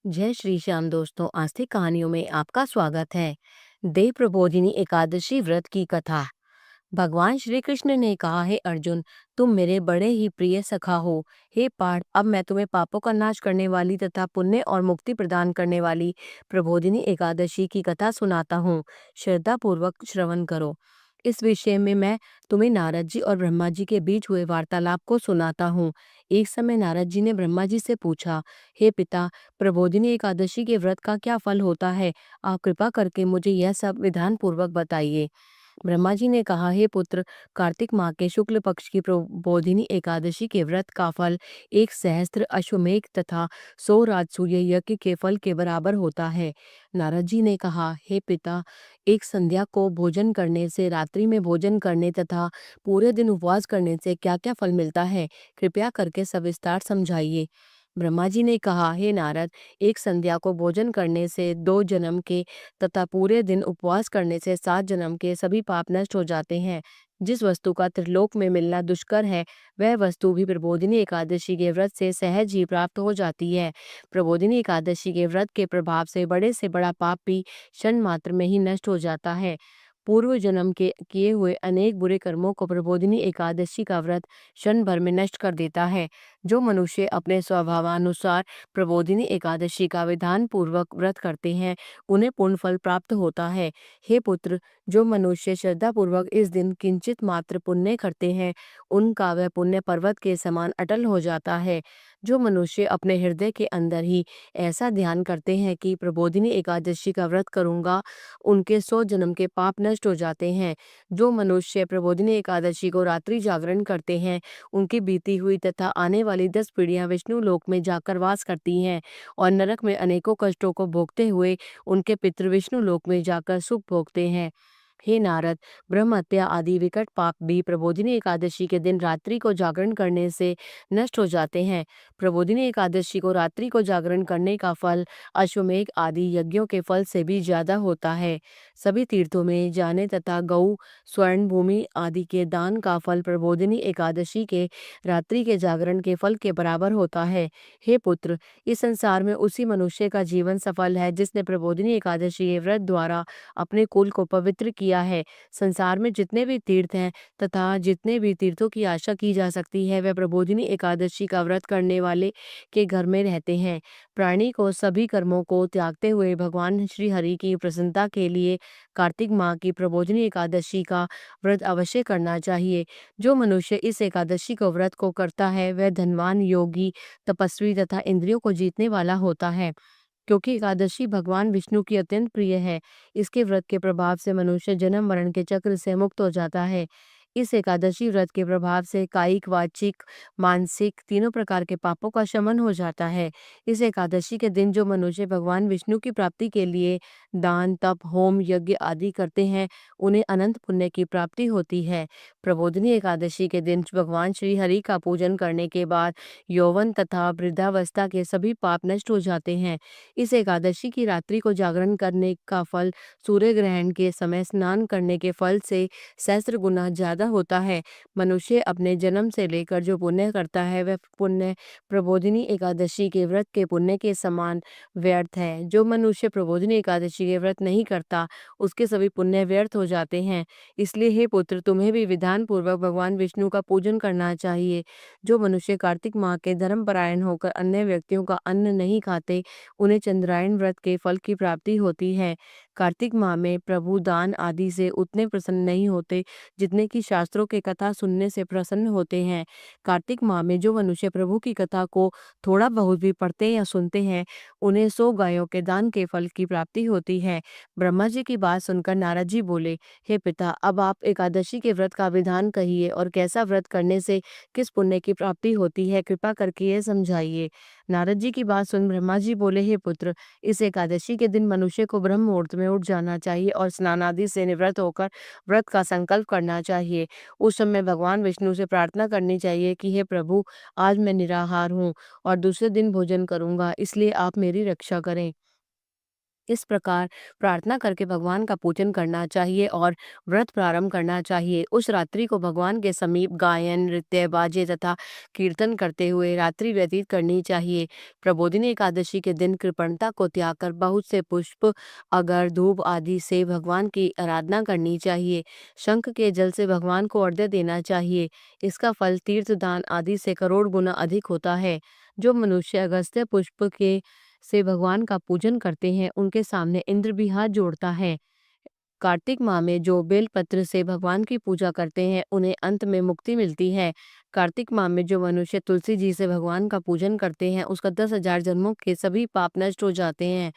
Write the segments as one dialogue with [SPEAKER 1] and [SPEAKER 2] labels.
[SPEAKER 1] जय श्री श्याम दोस्तों, आस्तिक कहानियों में आपका स्वागत है। देव प्रबोधिनी एकादशी व्रत की कथा। भगवान श्री कृष्ण ने कहा, हे अर्जुन, तुम मेरे बड़े ही प्रिय सखा हो। हे पार्थ, अब मैं तुम्हें पापों का नाश करने वाली तथा पुण्य और मुक्ति प्रदान करने वाली प्रबोधिनी एकादशी की कथा सुनाता हूँ। श्रद्धा पूर्वक श्रवण करो। इस विषय में मैं तुम्हें नारद जी और ब्रह्मा जी के बीच हुए वार्तालाप को सुनाता हूँ। एक समय नारद जी ने ब्रह्मा जी से पूछा, हे पिता, प्रबोधिनी एकादशी के व्रत का क्या फल होता है? आप कृपा करके मुझे यह सब विधान पूर्वक बताइए। ब्रह्मा जी ने कहा, हे पुत्र, कार्तिक माह के शुक्ल पक्ष की प्रबोधिनी एकादशी के व्रत का फल 1 सहस्त्र अश्वमेघ तथा 100 राजसूय यज्ञ के फल के बराबर होता है। नारद जी ने कहा, हे पिता, एक संध्या को भोजन करने से, रात्रि में भोजन करने तथा पूरे दिन उपवास करने से क्या क्या फल मिलता है? कृपया करके सविस्तार समझाइए। ब्रह्मा जी ने कहा, हे नारद, एक संध्या को भोजन करने से 2 जन्म के तथा पूरे दिन उपवास करने से 7 जन्म के सभी पाप नष्ट हो जाते हैं। जिस वस्तु का त्रिलोक में मिलना दुष्कर है, वह वस्तु भी प्रबोधिनी एकादशी के व्रत से सहज ही प्राप्त हो जाती है। प्रबोधिनी एकादशी के व्रत के प्रभाव से बड़ा पाप भी क्षण मात्र में ही नष्ट हो जाता है। पूर्व जन्म के किए हुए अनेक बुरे कर्मों को प्रबोधिनी एकादशी का व्रत क्षण भर में नष्ट कर देता है। जो मनुष्य अपने स्वभावानुसार प्रबोधिनी एकादशी का विधान पूर्वक व्रत करते हैं, उन्हें पूर्ण फल प्राप्त होता है। हे पुत्र, जो मनुष्य श्रद्धा पूर्वक इस दिन किंचित मात्र पुण्य करते हैं, उनका वह पुण्य पर्वत के समान अटल हो जाता है। जो मनुष्य अपने हृदय के अंदर ही ऐसा ध्यान करते हैं कि प्रबोधिनी एकादशी का व्रत करूंगा, उनके 100 जन्म के पाप नष्ट हो जाते हैं। जो मनुष्य प्रबोधिनी एकादशी को रात्रि जागरण करते हैं, उनकी बीती हुई तथा आने वाली 10 पीढ़ियां विष्णु लोक में जाकर वास करती हैं और नरक में अनेकों कष्टों को भोगते हुए उनके पितृ विष्णु लोक में जाकर सुख भोगते हैं। हे नारद, ब्रह्म हत्या आदि विकट पाप भी प्रबोधिनी एकादशी के दिन रात्रि को जागरण करने से नष्ट हो जाते हैं। प्रबोधिनी एकादशी को रात्रि को जागरण करने का फल अश्वमेघ आदि यज्ञों के फल से भी ज्यादा होता है। सभी तीर्थों में जाने तथा गौ, स्वर्ण भूमि आदि के दान का फल प्रबोधिनी एकादशी के रात्रि के जागरण के फल के बराबर होता है। हे पुत्र, इस संसार में उसी मनुष्य का जीवन सफल है जिसने प्रबोधिनी एकादशी के व्रत द्वारा अपने कुल को पवित्र किया है। संसार में जितने भी तीर्थ हैं तथा जितने भी तीर्थों की आशा की जा सकती है, वह प्रबोधिनी एकादशी का व्रत करने वाले के घर में रहते हैं। प्राणी को सभी कर्मों को त्यागते हुए भगवान श्री हरि की प्रसन्नता के लिए कार्तिक माह की प्रबोधिनी एकादशी का व्रत अवश्य करना चाहिए। जो मनुष्य इस एकादशी को व्रत को करता है, वह धनवान, योगी, तपस्वी तथा इंद्रियों को जीतने वाला होता है। क्योंकि एकादशी भगवान विष्णु की अत्यंत प्रिय है, इसके व्रत के प्रभाव से मनुष्य जन्म मरण के चक्र से मुक्त हो जाता है। इस एकादशी व्रत के प्रभाव से कायिक, वाचिक, मानसिक तीनों प्रकार के पापों का शमन हो जाता है। इस एकादशी के दिन जो मनुष्य भगवान विष्णु की प्राप्ति के लिए दान, तप, होम, यज्ञ आदि करते हैं, उन्हें अनंत पुण्य की प्राप्ति होती है। प्रबोधिनी एकादशी के दिन भगवान श्री हरि का पूजन करने के बाद यौवन तथा वृद्धावस्था के सभी पाप नष्ट हो जाते हैं। इस एकादशी की रात्रि को जागरण करने का फल सूर्य ग्रहण के समय स्नान करने के फल से सहस्त्र गुना ज्यादा होता है। मनुष्य अपने जन्म से लेकर जो पुण्य करता है, वह पुण्य प्रबोधिनी एकादशी के व्रत के पुण्य के समान व्यर्थ है। जो मनुष्य प्रबोधिनी एकादशी के व्रत नहीं करता, उसके सभी पुण्य व्यर्थ हो जाते हैं। इसलिए हे पुत्र, तुम्हें भी विधान पूर्वक भगवान विष्णु का पूजन करना चाहिए। जो मनुष्य कार्तिक माह के धर्मपरायण होकर अन्य व्यक्तियों का अन्न नहीं खाते, उन्हें चंद्रायण व्रत के फल की प्राप्ति होती है। कार्तिक माह में प्रभु दान आदि से उतने प्रसन्न नहीं होते जितने कि शास्त्रों के कथा सुनने से प्रसन्न होते हैं। कार्तिक माह में जो मनुष्य प्रभु की कथा को थोड़ा बहुत भी पढ़ते या सुनते हैं, उन्हें 100 गायों के दान के फल की प्राप्ति होती है। ब्रह्मा जी की बात सुनकर नारद जी बोले, हे पिता, अब आप एकादशी के व्रत का विधान कहिए और कैसा व्रत करने से किस पुण्य की प्राप्ति होती है, कृपा करके ये समझाइए। नारद जी की बात सुन ब्रह्मा जी बोले, हे पुत्र, इस एकादशी के दिन मनुष्य को ब्रह्म मुहूर्त में उठ जाना चाहिए और स्नान आदि से निवृत्त होकर व्रत का संकल्प करना चाहिए। उस समय भगवान विष्णु से प्रार्थना करनी चाहिए कि हे प्रभु, आज मैं निराहार हूँ और दूसरे दिन भोजन करूंगा, इसलिए आप मेरी रक्षा करें। इस प्रकार प्रार्थना करके भगवान का पूजन करना चाहिए और व्रत प्रारंभ करना चाहिए। उस रात्रि को भगवान के समीप गायन, नृत्य, बाजे तथा कीर्तन करते हुए रात्रि व्यतीत करनी चाहिए। प्रबोधिनी एकादशी के दिन कृपणता को त्याग कर बहुत से पुष्प, अगर, धूप आदि से भगवान की आराधना करनी चाहिए। शंख के जल से भगवान को अर्घ्य देना चाहिए। इसका फल तीर्थ दान आदि से करोड़ गुना अधिक होता है। जो मनुष्य अगस्त्य पुष्प के से भगवान का पूजन करते हैं, उनके सामने इंद्र भी हाथ जोड़ता है। कार्तिक माह में जो बेलपत्र से भगवान की पूजा करते हैं, उन्हें अंत में मुक्ति मिलती है। कार्तिक माह में जो मनुष्य तुलसी जी से भगवान का पूजन करते हैं, उसका 10,000 जन्मों के सभी पाप नष्ट हो जाते हैं।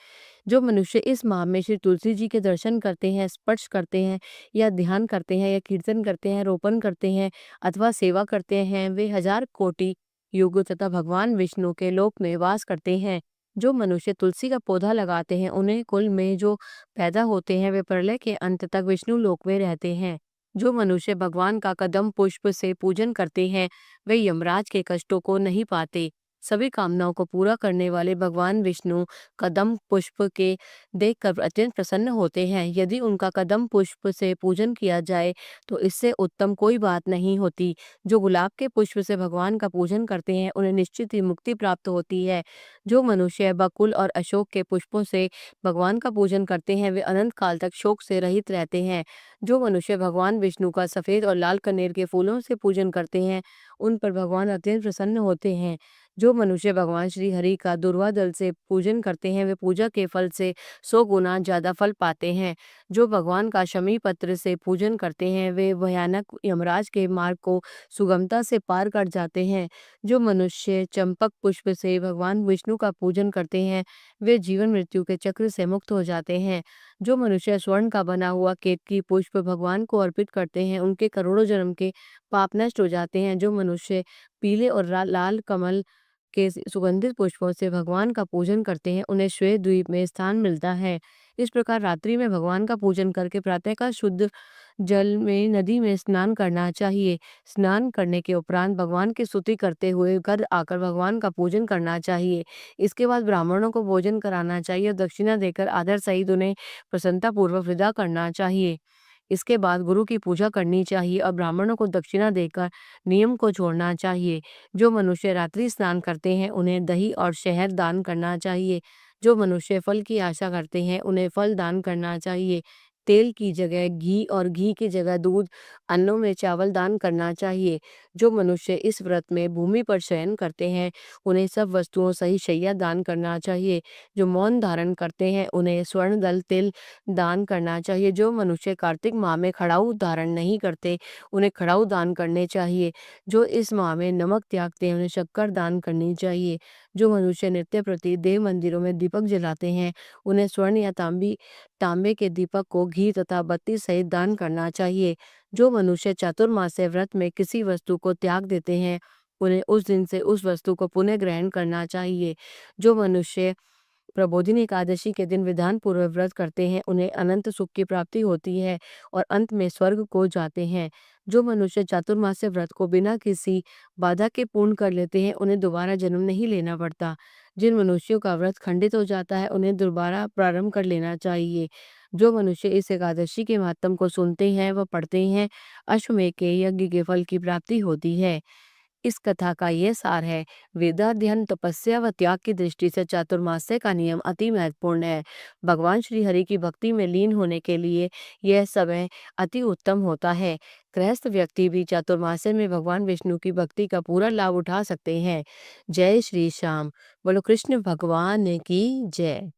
[SPEAKER 1] जो मनुष्य इस माह में श्री तुलसी जी के दर्शन करते हैं, स्पर्श करते हैं या ध्यान करते हैं या कीर्तन करते हैं, रोपण करते हैं अथवा सेवा करते हैं, वे 1000 कोटि युग तथा भगवान विष्णु के लोक में वास करते हैं। जो मनुष्य तुलसी का पौधा लगाते हैं, उन्हें कुल में जो पैदा होते हैं, वे प्रलय के अंत तक विष्णु लोक में रहते हैं। जो मनुष्य भगवान का कदम पुष्प से पूजन करते हैं, वे यमराज के कष्टों को नहीं पाते। सभी कामनाओं को पूरा करने वाले भगवान विष्णु कदम पुष्प के देखकर अत्यंत प्रसन्न होते हैं। यदि उनका कदम पुष्प से पूजन किया जाए, तो इससे उत्तम कोई बात नहीं होती। जो गुलाब के पुष्प से भगवान का पूजन करते हैं, उन्हें निश्चित ही मुक्ति प्राप्त होती है। जो मनुष्य बकुल और अशोक के पुष्पों से भगवान का पूजन करते हैं, वे अनंत काल तक शोक से रहित रहते हैं। जो मनुष्य भगवान विष्णु का सफेद और लाल कनेर के फूलों से पूजन करते हैं, उन पर भगवान अत्यंत प्रसन्न होते हैं। जो मनुष्य भगवान श्री हरि का दुर्वा दल से पूजन करते हैं, वे पूजा के फल से 100 गुना ज्यादा फल पाते हैं। जो भगवान का शमी पत्र से पूजन करते हैं, वे भयानक यमराज के मार्ग को सुगमता से पार कर जाते हैं। जो मनुष्य चंपक पुष्प से भगवान विष्णु का पूजन करते हैं, वे जीवन मृत्यु के चक्र से मुक्त हो जाते हैं। जो मनुष्य स्वर्ण का बना हुआ केतकी पुष्प भगवान को अर्पित करते हैं, उनके करोड़ों जन्म के पाप नष्ट हो जाते हैं। जो मनुष्य पीले और लाल कमल के सुगंधित पुष्पों से भगवान का पूजन करते हैं, उन्हें श्वेत द्वीप में स्थान मिलता है। इस प्रकार रात्रि में भगवान का पूजन करके प्रातःकाल शुद्ध जल में नदी में स्नान करना चाहिए। स्नान करने के उपरांत भगवान की स्तुति करते हुए घर आकर भगवान का पूजन करना चाहिए। इसके बाद ब्राह्मणों को भोजन कराना चाहिए और दक्षिणा देकर आदर सहित उन्हें प्रसन्नता पूर्वक विदा करना चाहिए। इसके बाद गुरु की पूजा करनी चाहिए और ब्राह्मणों को दक्षिणा देकर नियम को छोड़ना चाहिए। जो मनुष्य रात्रि स्नान करते हैं, उन्हें दही और शहद दान करना चाहिए। जो मनुष्य फल की आशा करते हैं, उन्हें फल दान करना चाहिए। तेल की जगह घी और घी की जगह दूध, अन्नों में चावल दान करना चाहिए। जो मनुष्य इस व्रत में भूमि पर शयन करते हैं, उन्हें सब वस्तुओं सहित शैया दान करना चाहिए। जो मौन धारण करते हैं, उन्हें स्वर्ण दल तिल दान करना चाहिए। जो मनुष्य कार्तिक माह में खड़ाऊ धारण नहीं करते, उन्हें खड़ाऊ दान करने चाहिए। जो इस माह में नमक त्यागते हैं, उन्हें शक्कर दान करनी चाहिए। जो मनुष्य नित्य प्रति देव मंदिरों में दीपक जलाते हैं, उन्हें स्वर्ण या तांबे के दीपक को घी तथा बत्ती सहित दान करना चाहिए। जो मनुष्य चातुर्मास्य व्रत में किसी वस्तु को त्याग देते हैं, उन्हें उस दिन से उस वस्तु को पुनः ग्रहण करना चाहिए। जो मनुष्य प्रबोधिनी एकादशी के दिन विधान पूर्वक व्रत करते हैं, उन्हें अनंत सुख की प्राप्ति होती है और अंत में स्वर्ग को जाते हैं। जो मनुष्य चातुर्मास्य व्रत को बिना किसी बाधा के पूर्ण कर लेते हैं, उन्हें दोबारा जन्म नहीं लेना पड़ता। जिन मनुष्यों का व्रत खंडित हो जाता है, उन्हें दोबारा प्रारंभ कर लेना चाहिए। जो मनुष्य इस एकादशी के महात्म को सुनते हैं व पढ़ते हैं, अश्वमेध के यज्ञ के फल की प्राप्ति होती है। इस कथा का ये सार है, वेदाध्ययन, तपस्या व त्याग की दृष्टि से चातुर्मास्य का नियम अति महत्वपूर्ण है। भगवान श्री हरि की भक्ति में लीन होने के लिए यह समय अति उत्तम होता है। गृहस्थ व्यक्ति भी चातुर्मास्य में भगवान विष्णु की भक्ति का पूरा लाभ उठा सकते हैं। जय श्री श्याम। बोलो कृष्ण भगवान की जय।